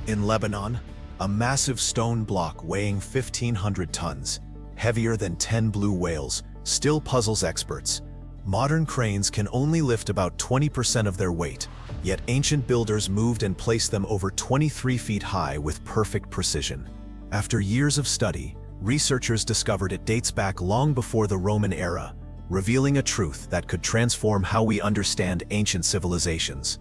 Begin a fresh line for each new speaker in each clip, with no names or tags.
In Lebanon, a massive stone block weighing 1,500 tons, heavier than 10 blue whales, still puzzles experts. Modern cranes can only lift about 20% of their weight, yet ancient builders moved and placed them over 23 feet high with perfect precision. After years of study, researchers discovered it dates back long before the Roman era, revealing a truth that could transform how we understand ancient civilizations.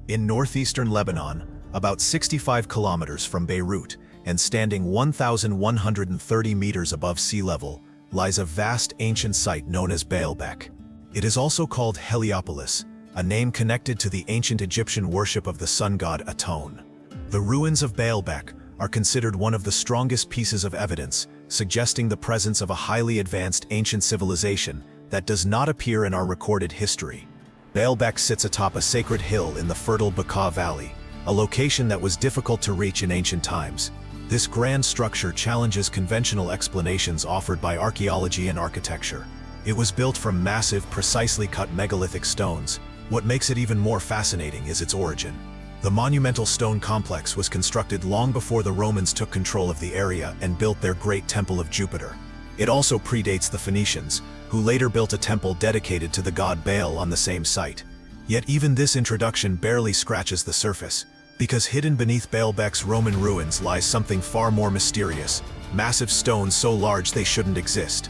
In northeastern Lebanon, about 65 kilometers from Beirut, and standing 1,130 meters above sea level, lies a vast ancient site known as Baalbek. It is also called Heliopolis, a name connected to the ancient Egyptian worship of the sun god Aton. The ruins of Baalbek are considered one of the strongest pieces of evidence, suggesting the presence of a highly advanced ancient civilization that does not appear in our recorded history. Baalbek sits atop a sacred hill in the fertile Bekaa Valley, a location that was difficult to reach in ancient times. This grand structure challenges conventional explanations offered by archaeology and architecture. It was built from massive, precisely cut megalithic stones. What makes it even more fascinating is its origin. The monumental stone complex was constructed long before the Romans took control of the area and built their great temple of Jupiter. It also predates the Phoenicians, who later built a temple dedicated to the god Baal on the same site. Yet even this introduction barely scratches the surface, because hidden beneath Baalbek's Roman ruins lies something far more mysterious: massive stones so large they shouldn't exist.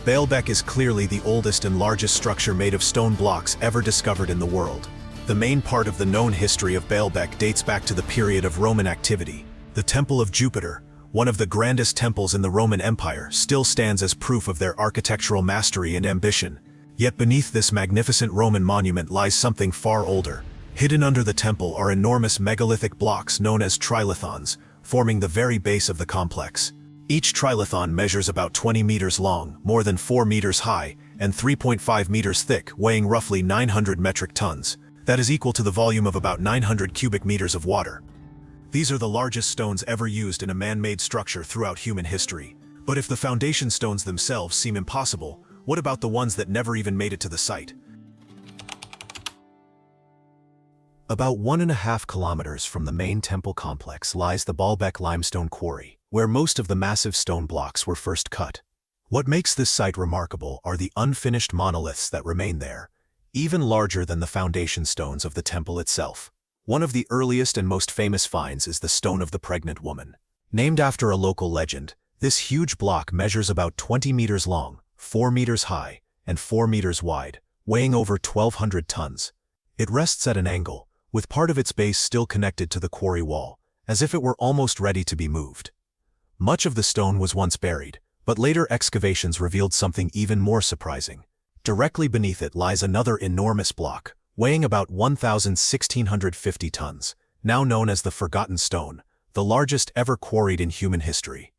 Baalbek is clearly the oldest and largest structure made of stone blocks ever discovered in the world. The main part of the known history of Baalbek dates back to the period of Roman activity. The Temple of Jupiter, one of the grandest temples in the Roman Empire, still stands as proof of their architectural mastery and ambition. Yet beneath this magnificent Roman monument lies something far older. Hidden under the temple are enormous megalithic blocks known as trilithons, forming the very base of the complex. Each trilithon measures about 20 meters long, more than 4 meters high, and 3.5 meters thick, weighing roughly 900 metric tons. That is equal to the volume of about 900 cubic meters of water. These are the largest stones ever used in a man-made structure throughout human history. But if the foundation stones themselves seem impossible, what about the ones that never even made it to the site? About 1.5 kilometers from the main temple complex lies the Baalbek limestone quarry, where most of the massive stone blocks were first cut. What makes this site remarkable are the unfinished monoliths that remain there, even larger than the foundation stones of the temple itself. One of the earliest and most famous finds is the Stone of the Pregnant Woman. Named after a local legend, this huge block measures about 20 meters long, 4 meters high, and 4 meters wide, weighing over 1,200 tons. It rests at an angle, with part of its base still connected to the quarry wall, as if it were almost ready to be moved. Much of the stone was once buried, but later excavations revealed something even more surprising. Directly beneath it lies another enormous block, weighing about 1,650 tons, now known as the Forgotten Stone, the largest ever quarried in human history.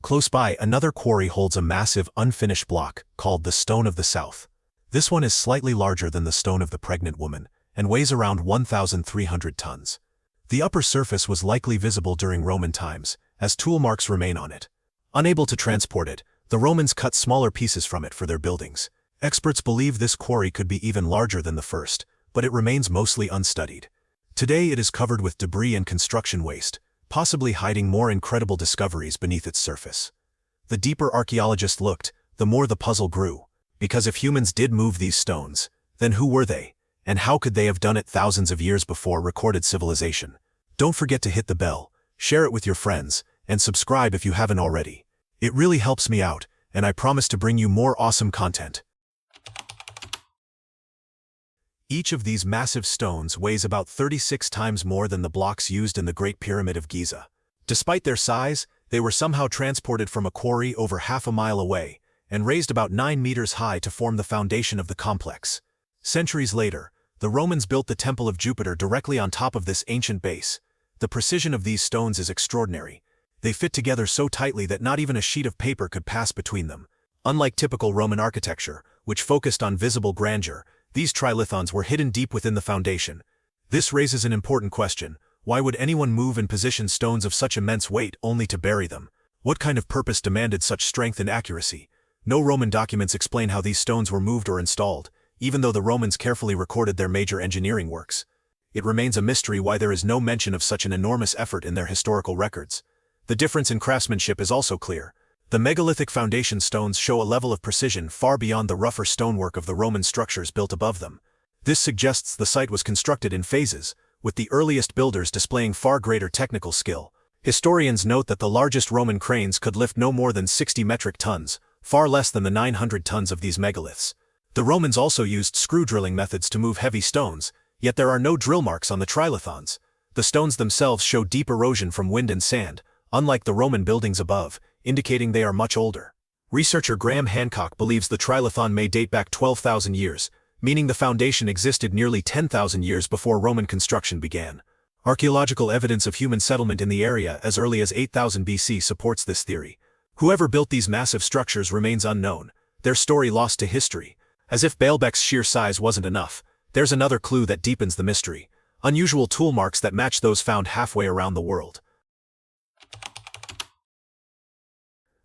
Close by, another quarry holds a massive unfinished block called the Stone of the South. This one is slightly larger than the Stone of the Pregnant Woman and weighs around 1,300 tons. The upper surface was likely visible during Roman times, as tool marks remain on it. Unable to transport it, the Romans cut smaller pieces from it for their buildings. Experts believe this quarry could be even larger than the first, but it remains mostly unstudied. Today it is covered with debris and construction waste, possibly hiding more incredible discoveries beneath its surface. The deeper archaeologists looked, the more the puzzle grew. Because if humans did move these stones, then who were they? And how could they have done it thousands of years before recorded civilization? Don't forget to hit the bell, share it with your friends, and subscribe if you haven't already. It really helps me out, and I promise to bring you more awesome content. Each of these massive stones weighs about 36 times more than the blocks used in the Great Pyramid of Giza. Despite their size, they were somehow transported from a quarry over half a mile away, and raised about 9 meters high to form the foundation of the complex. Centuries later, the Romans built the Temple of Jupiter directly on top of this ancient base. The precision of these stones is extraordinary. They fit together so tightly that not even a sheet of paper could pass between them. Unlike typical Roman architecture, which focused on visible grandeur, these trilithons were hidden deep within the foundation. This raises an important question. Why would anyone move and position stones of such immense weight only to bury them? What kind of purpose demanded such strength and accuracy? No Roman documents explain how these stones were moved or installed, even though the Romans carefully recorded their major engineering works. It remains a mystery why there is no mention of such an enormous effort in their historical records. The difference in craftsmanship is also clear. The megalithic foundation stones show a level of precision far beyond the rougher stonework of the Roman structures built above them. This suggests the site was constructed in phases, with the earliest builders displaying far greater technical skill. Historians note that the largest Roman cranes could lift no more than 60 metric tons, far less than the 900 tons of these megaliths. The Romans also used screw drilling methods to move heavy stones, yet there are no drill marks on the Trilithons. The stones themselves show deep erosion from wind and sand, unlike the Roman buildings above, indicating they are much older. Researcher Graham Hancock believes the Trilithon may date back 12,000 years, meaning the foundation existed nearly 10,000 years before Roman construction began. Archaeological evidence of human settlement in the area as early as 8000 BC supports this theory. Whoever built these massive structures remains unknown, their story lost to history. As if Baalbek's sheer size wasn't enough, there's another clue that deepens the mystery: unusual tool marks that match those found halfway around the world.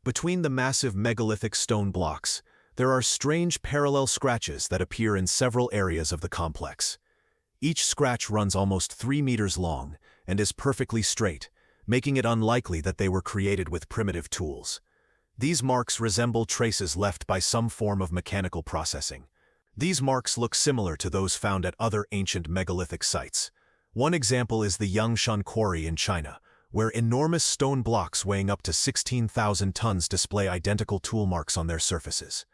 Between the massive megalithic stone blocks, there are strange parallel scratches that appear in several areas of the complex. Each scratch runs almost 3 meters long and is perfectly straight, making it unlikely that they were created with primitive tools. These marks resemble traces left by some form of mechanical processing. These marks look similar to those found at other ancient megalithic sites. One example is the Yangshan Quarry in China, where enormous stone blocks weighing up to 16,000 tons display identical tool marks on their surfaces.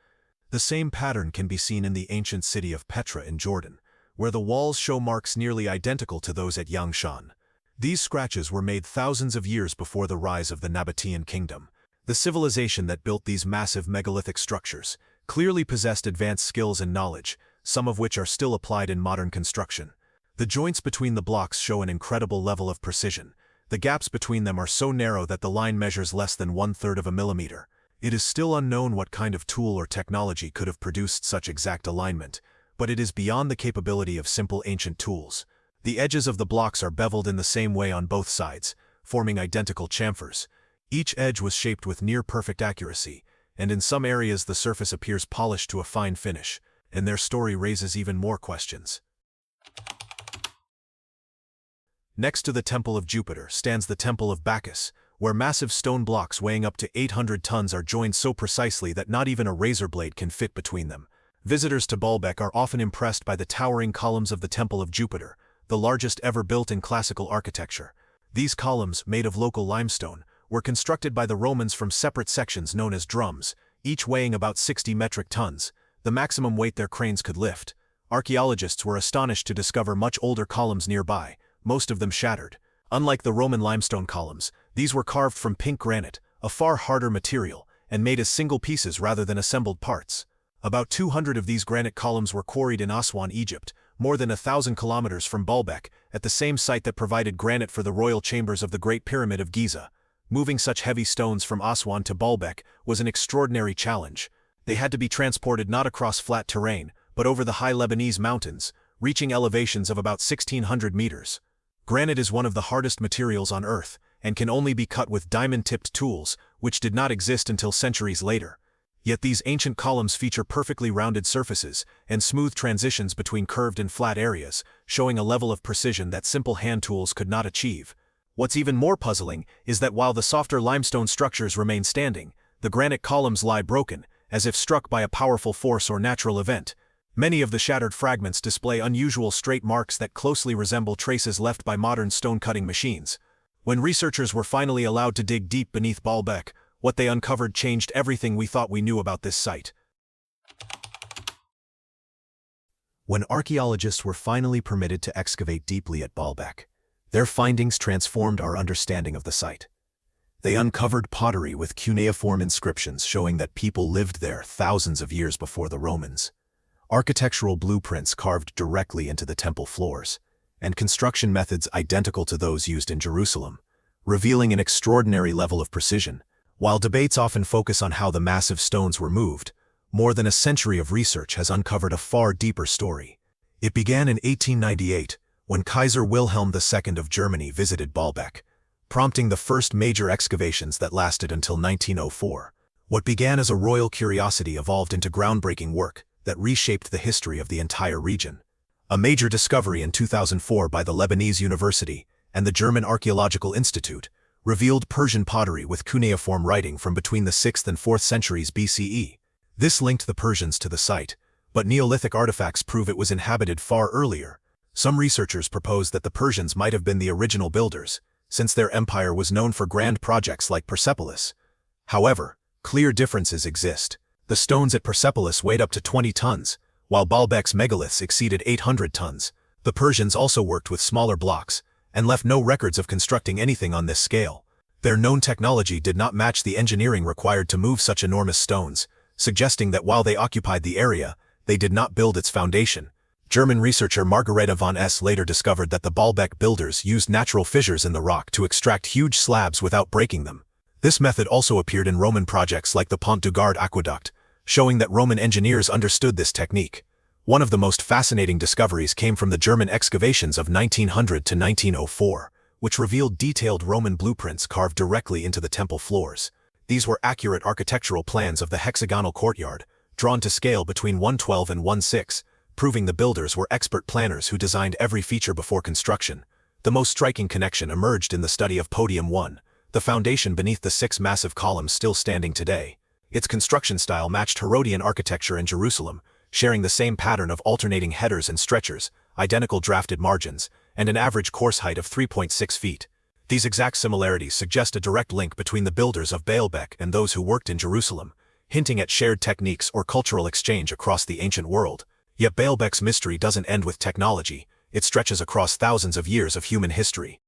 The same pattern can be seen in the ancient city of Petra in Jordan, where the walls show marks nearly identical to those at Yangshan. These scratches were made thousands of years before the rise of the Nabatean kingdom. The civilization that built these massive megalithic structures clearly possessed advanced skills and knowledge, some of which are still applied in modern construction. The joints between the blocks show an incredible level of precision. The gaps between them are so narrow that the line measures less than 1/3 of a millimeter. It is still unknown what kind of tool or technology could have produced such exact alignment, but it is beyond the capability of simple ancient tools. The edges of the blocks are beveled in the same way on both sides, forming identical chamfers. Each edge was shaped with near-perfect accuracy, and in some areas the surface appears polished to a fine finish, and their story raises even more questions. Next to the Temple of Jupiter stands the Temple of Bacchus, where massive stone blocks weighing up to 800 tons are joined so precisely that not even a razor blade can fit between them. Visitors to Baalbek are often impressed by the towering columns of the Temple of Jupiter, the largest ever built in classical architecture. These columns, made of local limestone, were constructed by the Romans from separate sections known as drums, each weighing about 60 metric tons, the maximum weight their cranes could lift. Archaeologists were astonished to discover much older columns nearby, most of them shattered. Unlike the Roman limestone columns, these were carved from pink granite, a far harder material, and made as single pieces rather than assembled parts. About 200 of these granite columns were quarried in Aswan, Egypt, more than 1,000 kilometers from Baalbek, at the same site that provided granite for the royal chambers of the Great Pyramid of Giza. Moving such heavy stones from Aswan to Baalbek was an extraordinary challenge. They had to be transported not across flat terrain, but over the high Lebanese mountains, reaching elevations of about 1,600 meters. Granite is one of the hardest materials on Earth, and can only be cut with diamond-tipped tools, which did not exist until centuries later. Yet these ancient columns feature perfectly rounded surfaces and smooth transitions between curved and flat areas, showing a level of precision that simple hand tools could not achieve. What's even more puzzling is that while the softer limestone structures remain standing, the granite columns lie broken, as if struck by a powerful force or natural event. Many of the shattered fragments display unusual straight marks that closely resemble traces left by modern stone-cutting machines. When researchers were finally allowed to dig deep beneath Baalbek, what they uncovered changed everything we thought we knew about this site. When archaeologists were finally permitted to excavate deeply at Baalbek, their findings transformed our understanding of the site. They uncovered pottery with cuneiform inscriptions showing that people lived there thousands of years before the Romans, architectural blueprints carved directly into the temple floors, and construction methods identical to those used in Jerusalem, revealing an extraordinary level of precision. While debates often focus on how the massive stones were moved, more than a century of research has uncovered a far deeper story. It began in 1898, when Kaiser Wilhelm II of Germany visited Baalbek, prompting the first major excavations that lasted until 1904. What began as a royal curiosity evolved into groundbreaking work that reshaped the history of the entire region. A major discovery in 2004 by the Lebanese University and the German Archaeological Institute revealed Persian pottery with cuneiform writing from between the 6th and 4th centuries BCE. This linked the Persians to the site, but Neolithic artifacts prove it was inhabited far earlier. Some researchers propose that the Persians might have been the original builders, since their empire was known for grand projects like Persepolis. However, clear differences exist. The stones at Persepolis weighed up to 20 tons, while Baalbek's megaliths exceeded 800 tons. The Persians also worked with smaller blocks, and left no records of constructing anything on this scale. Their known technology did not match the engineering required to move such enormous stones, suggesting that while they occupied the area, they did not build its foundation. German researcher Margareta von S. later discovered that the Baalbek builders used natural fissures in the rock to extract huge slabs without breaking them. This method also appeared in Roman projects like the Pont du Gard aqueduct, showing that Roman engineers understood this technique. One of the most fascinating discoveries came from the German excavations of 1900 to 1904, which revealed detailed Roman blueprints carved directly into the temple floors. These were accurate architectural plans of the hexagonal courtyard, drawn to scale between 1/12 and 1/6, proving the builders were expert planners who designed every feature before construction. The most striking connection emerged in the study of Podium 1, the foundation beneath the 6 massive columns still standing today. Its construction style matched Herodian architecture in Jerusalem, sharing the same pattern of alternating headers and stretchers, identical drafted margins, and an average course height of 3.6 feet. These exact similarities suggest a direct link between the builders of Baalbek and those who worked in Jerusalem, hinting at shared techniques or cultural exchange across the ancient world. Yet Baalbek's mystery doesn't end with technology, it stretches across thousands of years of human history.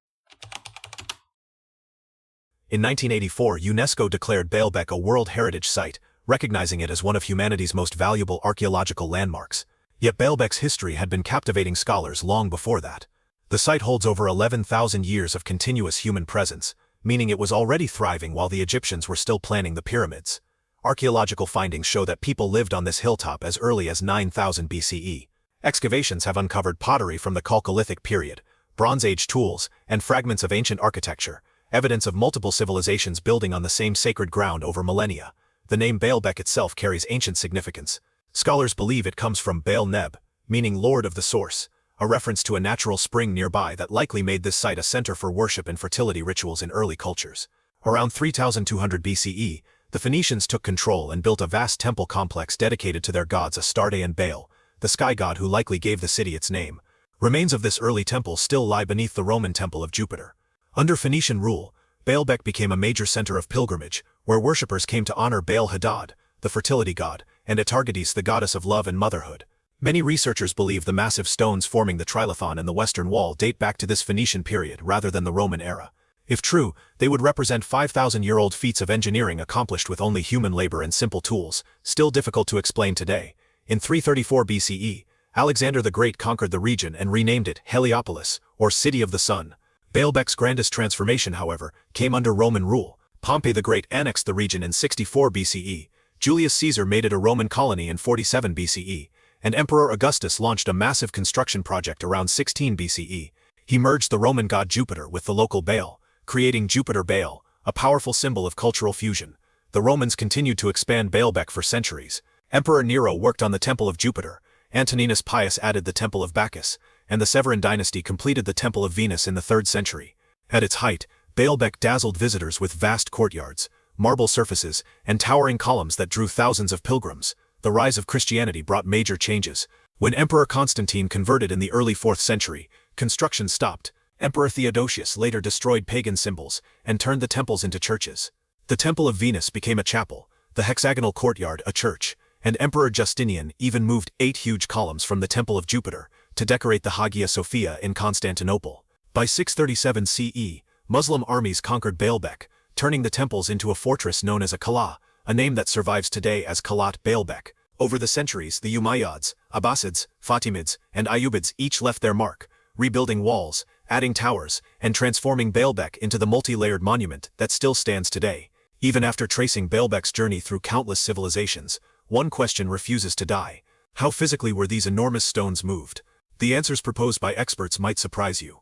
In 1984, UNESCO declared Baalbek a World Heritage Site, recognizing it as one of humanity's most valuable archaeological landmarks. Yet Baalbek's history had been captivating scholars long before that. The site holds over 11,000 years of continuous human presence, meaning it was already thriving while the Egyptians were still planning the pyramids. Archaeological findings show that people lived on this hilltop as early as 9000 BCE. Excavations have uncovered pottery from the Chalcolithic period, Bronze Age tools, and fragments of ancient architecture, evidence of multiple civilizations building on the same sacred ground over millennia. The name Baalbek itself carries ancient significance. Scholars believe it comes from Baal Neb, meaning Lord of the Source, a reference to a natural spring nearby that likely made this site a center for worship and fertility rituals in early cultures. Around 3200 BCE, the Phoenicians took control and built a vast temple complex dedicated to their gods Astarte and Baal, the sky god who likely gave the city its name. Remains of this early temple still lie beneath the Roman temple of Jupiter. Under Phoenician rule, Baalbek became a major center of pilgrimage, where worshippers came to honor Baal-Hadad, the fertility god, and Atargatis, the goddess of love and motherhood. Many researchers believe the massive stones forming the Trilithon and the Western Wall date back to this Phoenician period rather than the Roman era. If true, they would represent 5,000-year-old feats of engineering accomplished with only human labor and simple tools, still difficult to explain today. In 334 BCE, Alexander the Great conquered the region and renamed it Heliopolis, or City of the Sun. Baalbek's grandest transformation, however, came under Roman rule. Pompey the Great annexed the region in 64 BCE, Julius Caesar made it a Roman colony in 47 BCE, and Emperor Augustus launched a massive construction project around 16 BCE. He merged the Roman god Jupiter with the local Baal, creating Jupiter Baal, a powerful symbol of cultural fusion. The Romans continued to expand Baalbek for centuries. Emperor Nero worked on the Temple of Jupiter, Antoninus Pius added the Temple of Bacchus, and the Severan dynasty completed the Temple of Venus in the 3rd century. At its height, Baalbek dazzled visitors with vast courtyards, marble surfaces, and towering columns that drew thousands of pilgrims. The rise of Christianity brought major changes. When Emperor Constantine converted in the early 4th century, construction stopped. Emperor Theodosius later destroyed pagan symbols and turned the temples into churches. The Temple of Venus became a chapel, the hexagonal courtyard a church, and Emperor Justinian even moved 8 huge columns from the Temple of Jupiter to decorate the Hagia Sophia in Constantinople. By 637 CE, Muslim armies conquered Baalbek, turning the temples into a fortress known as a Qala, a name that survives today as Qalat Baalbek. Over the centuries, the Umayyads, Abbasids, Fatimids, and Ayyubids each left their mark, rebuilding walls, adding towers, and transforming Baalbek into the multi-layered monument that still stands today. Even after tracing Baalbek's journey through countless civilizations, one question refuses to die. How physically were these enormous stones moved? The answers proposed by experts might surprise you.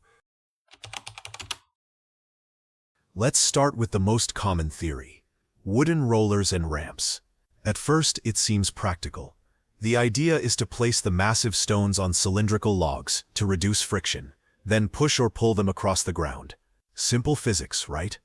Let's start with the most common theory: wooden rollers and ramps. At first, it seems practical. The idea is to place the massive stones on cylindrical logs to reduce friction, then push or pull them across the ground. Simple physics, right?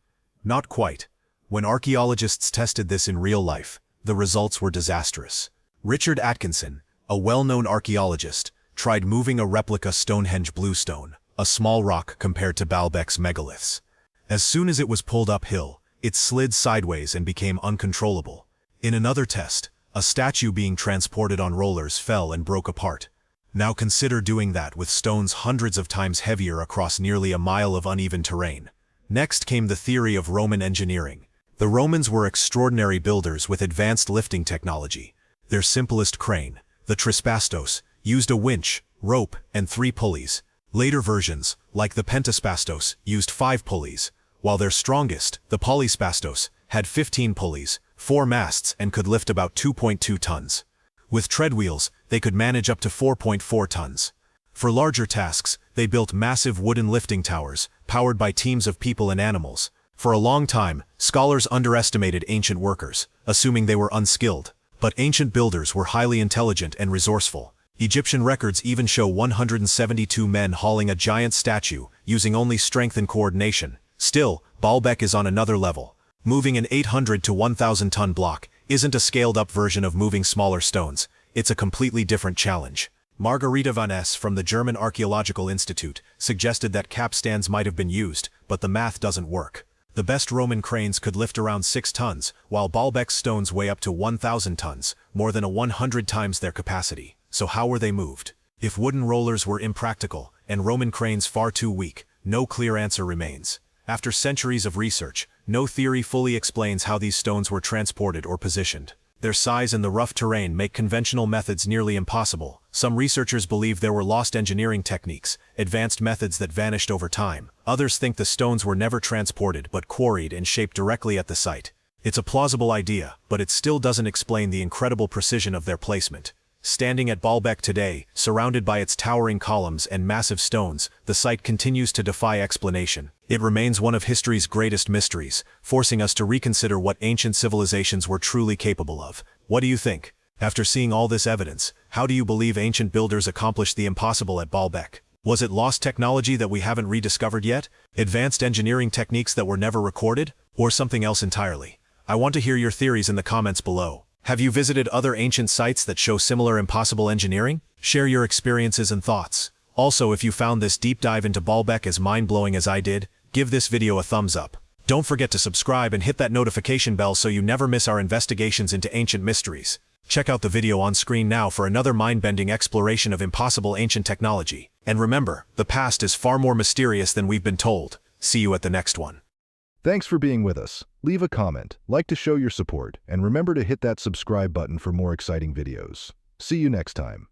Not quite. When archaeologists tested this in real life, the results were disastrous. Richard Atkinson, a well-known archaeologist, tried moving a replica Stonehenge bluestone, a small rock compared to Baalbek's megaliths. As soon as it was pulled uphill, it slid sideways and became uncontrollable. In another test, a statue being transported on rollers fell and broke apart. Now consider doing that with stones hundreds of times heavier across nearly a mile of uneven terrain. Next came the theory of Roman engineering. The Romans were extraordinary builders with advanced lifting technology. Their simplest crane, the trispastos, used a winch, rope, and 3 pulleys. Later versions, like the pentaspastos, used 5 pulleys, while their strongest, the polyspastos, had 15 pulleys, 4 masts, and could lift about 2.2 tons. With tread wheels, they could manage up to 4.4 tons. For larger tasks, they built massive wooden lifting towers, powered by teams of people and animals. For a long time, scholars underestimated ancient workers, assuming they were unskilled. But ancient builders were highly intelligent and resourceful. Egyptian records even show 172 men hauling a giant statue, using only strength and coordination. Still, Baalbek is on another level. Moving an 800 to 1,000-ton block isn't a scaled-up version of moving smaller stones. It's a completely different challenge. Margarita van Es from the German Archaeological Institute suggested that capstans might have been used, but the math doesn't work. The best Roman cranes could lift around 6 tons, while Baalbek's stones weigh up to 1,000 tons, more than 100 times their capacity. So how were they moved? If wooden rollers were impractical, and Roman cranes far too weak, no clear answer remains. After centuries of research, no theory fully explains how these stones were transported or positioned. Their size and the rough terrain make conventional methods nearly impossible. Some researchers believe there were lost engineering techniques, advanced methods that vanished over time. Others think the stones were never transported but quarried and shaped directly at the site. It's a plausible idea, but it still doesn't explain the incredible precision of their placement. Standing at Baalbek today, surrounded by its towering columns and massive stones, the site continues to defy explanation. It remains one of history's greatest mysteries, forcing us to reconsider what ancient civilizations were truly capable of. What do you think? After seeing all this evidence, how do you believe ancient builders accomplished the impossible at Baalbek? Was it lost technology that we haven't rediscovered yet? Advanced engineering techniques that were never recorded? Or something else entirely? I want to hear your theories in the comments below. Have you visited other ancient sites that show similar impossible engineering? Share your experiences and thoughts. Also, if you found this deep dive into Baalbek as mind-blowing as I did, give this video a thumbs up. Don't forget to subscribe and hit that notification bell so you never miss our investigations into ancient mysteries. Check out the video on screen now for another mind-bending exploration of impossible ancient technology. And remember, the past is far more mysterious than we've been told. See you at the next one.
Thanks for being with us. Leave a comment, like to show your support, and remember to hit that subscribe button for more exciting videos. See you next time.